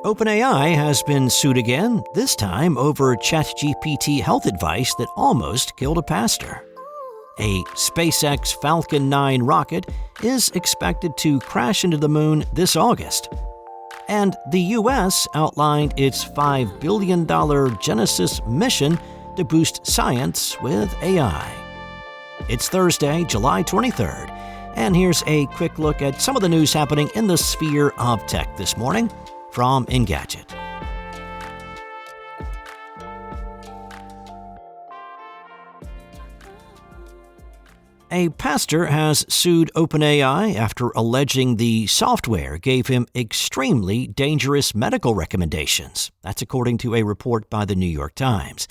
OpenAI has been sued again, this time over ChatGPT health advice that almost killed a pastor. A SpaceX Falcon 9 rocket is expected to crash into the moon this August. And the U.S. outlined its $5 billion Genesis mission to boost science with AI. It's Thursday, July 23rd, and here's a quick look at some of the news happening in the sphere of tech this morning from Engadget. A pastor has sued OpenAI after alleging the software gave him extremely dangerous medical recommendations. That's according to a report by the New York Times.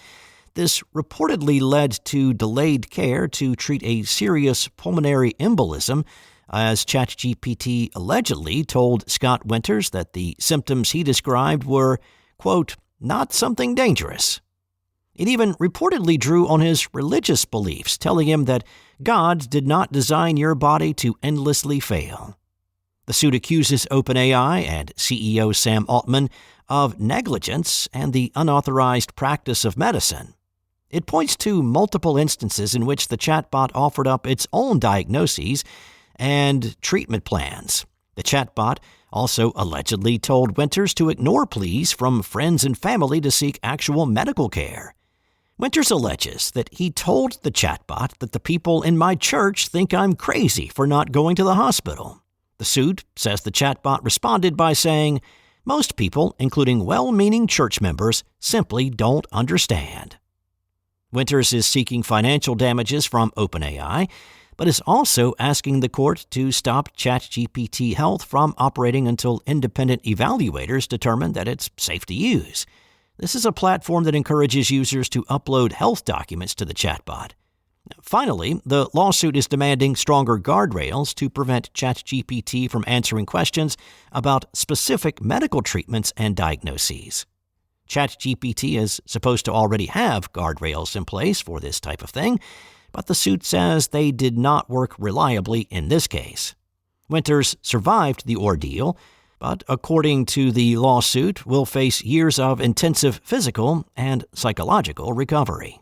This reportedly led to delayed care to treat a serious pulmonary embolism, as ChatGPT allegedly told Scott Winters that the symptoms he described were, quote, not something dangerous. It even reportedly drew on his religious beliefs, telling him that God did not design your body to endlessly fail. The suit accuses OpenAI and CEO Sam Altman of negligence and the unauthorized practice of medicine. It points to multiple instances in which the chatbot offered up its own diagnoses and treatment plans. The chatbot also allegedly told Winters to ignore pleas from friends and family to seek actual medical care. Winters alleges that he told the chatbot that the people in my church think I'm crazy for not going to the hospital. The suit says the chatbot responded by saying, most people, including well-meaning church members, simply don't understand. Winters is seeking financial damages from OpenAI, but is also asking the court to stop ChatGPT Health from operating until independent evaluators determine that it's safe to use. This is a platform that encourages users to upload health documents to the chatbot. Finally, the lawsuit is demanding stronger guardrails to prevent ChatGPT from answering questions about specific medical treatments and diagnoses. ChatGPT is supposed to already have guardrails in place for this type of thing, but the suit says they did not work reliably in this case. Winters survived the ordeal, but according to the lawsuit, will face years of intensive physical and psychological recovery.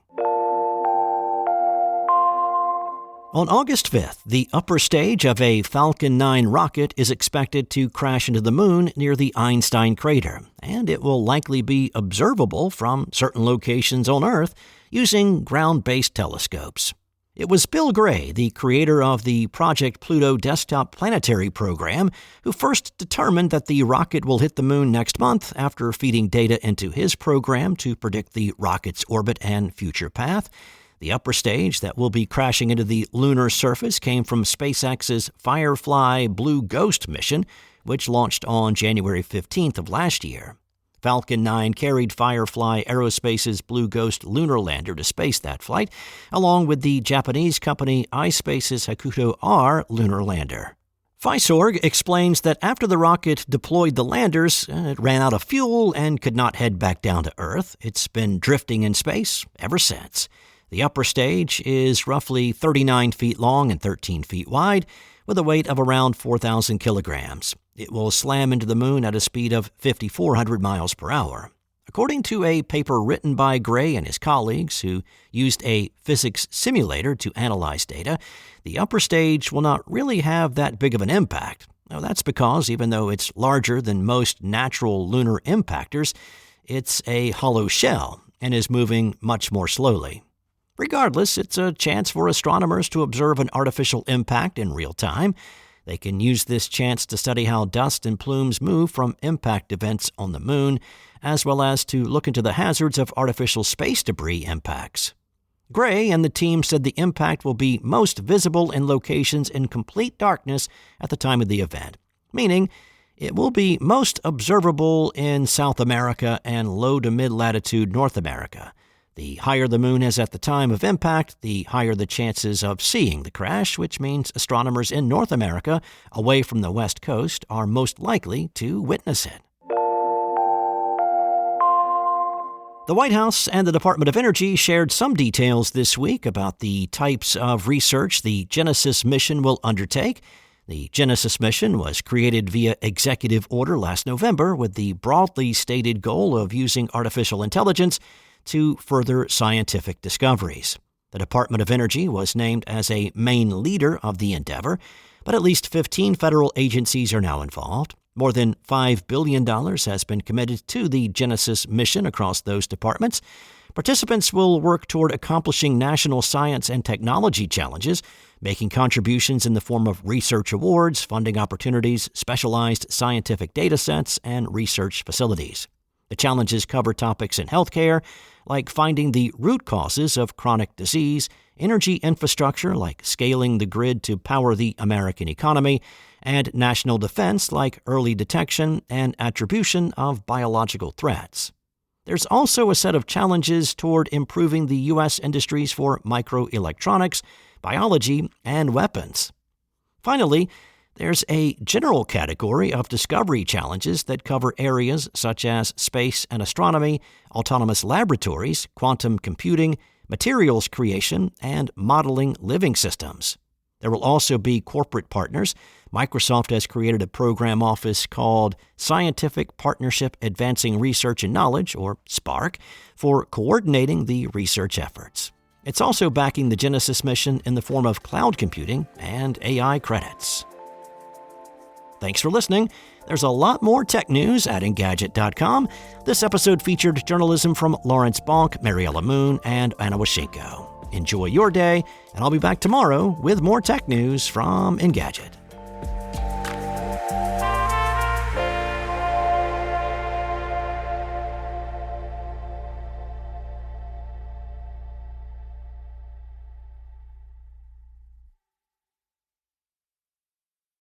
On August 5th, the upper stage of a Falcon 9 rocket is expected to crash into the moon near the Einstein crater, and it will likely be observable from certain locations on Earth using ground-based telescopes. It was Bill Gray, the creator of the Project Pluto desktop planetary program, who first determined that the rocket will hit the moon next month after feeding data into his program to predict the rocket's orbit and future path. The upper stage that will be crashing into the lunar surface came from SpaceX's Firefly Blue Ghost mission, which launched on January 15th of last year. Falcon 9 carried Firefly Aerospace's Blue Ghost lunar lander to space that flight, along with the Japanese company iSpace's Hakuto R lunar lander. Fisorg explains that after the rocket deployed the landers, it ran out of fuel and could not head back down to Earth. It's been drifting in space ever since. The upper stage is roughly 39 feet long and 13 feet wide, with a weight of around 4,000 kilograms. It will slam into the moon at a speed of 5,400 miles per hour. According to a paper written by Gray and his colleagues who used a physics simulator to analyze data, the upper stage will not really have that big of an impact. Now, that's because even though it's larger than most natural lunar impactors, it's a hollow shell and is moving much more slowly. Regardless, it's a chance for astronomers to observe an artificial impact in real time. They can use this chance to study how dust and plumes move from impact events on the moon, as well as to look into the hazards of artificial space debris impacts. Gray and the team said the impact will be most visible in locations in complete darkness at the time of the event, meaning it will be most observable in South America and low to mid-latitude North America. The higher the moon is at the time of impact, the higher the chances of seeing the crash, which means astronomers in North America, away from the West Coast, are most likely to witness it. The White House and the Department of Energy shared some details this week about the types of research the Genesis mission will undertake. The Genesis mission was created via executive order last November with the broadly stated goal of using artificial intelligence to further scientific discoveries. The Department of Energy was named as a main leader of the endeavor, but at least 15 federal agencies are now involved. More than $5 billion has been committed to the Genesis mission across those departments. Participants will work toward accomplishing national science and technology challenges, making contributions in the form of research awards, funding opportunities, specialized scientific data sets, and research facilities. The challenges cover topics in healthcare, like finding the root causes of chronic disease, energy infrastructure, like scaling the grid to power the American economy, and national defense, like early detection and attribution of biological threats. There's also a set of challenges toward improving the U.S. industries for microelectronics, biology, and weapons. Finally, there's a general category of discovery challenges that cover areas such as space and astronomy, autonomous laboratories, quantum computing, materials creation, and modeling living systems. There will also be corporate partners. Microsoft has created a program office called Scientific Partnership Advancing Research and Knowledge, or SPARK, for coordinating the research efforts. It's also backing the Genesis mission in the form of cloud computing and AI credits. Thanks for listening. There's a lot more tech news at Engadget.com. This episode featured journalism from Lawrence Bonk, Mariella Moon, and Anna Washenko. Enjoy your day, and I'll be back tomorrow with more tech news from Engadget.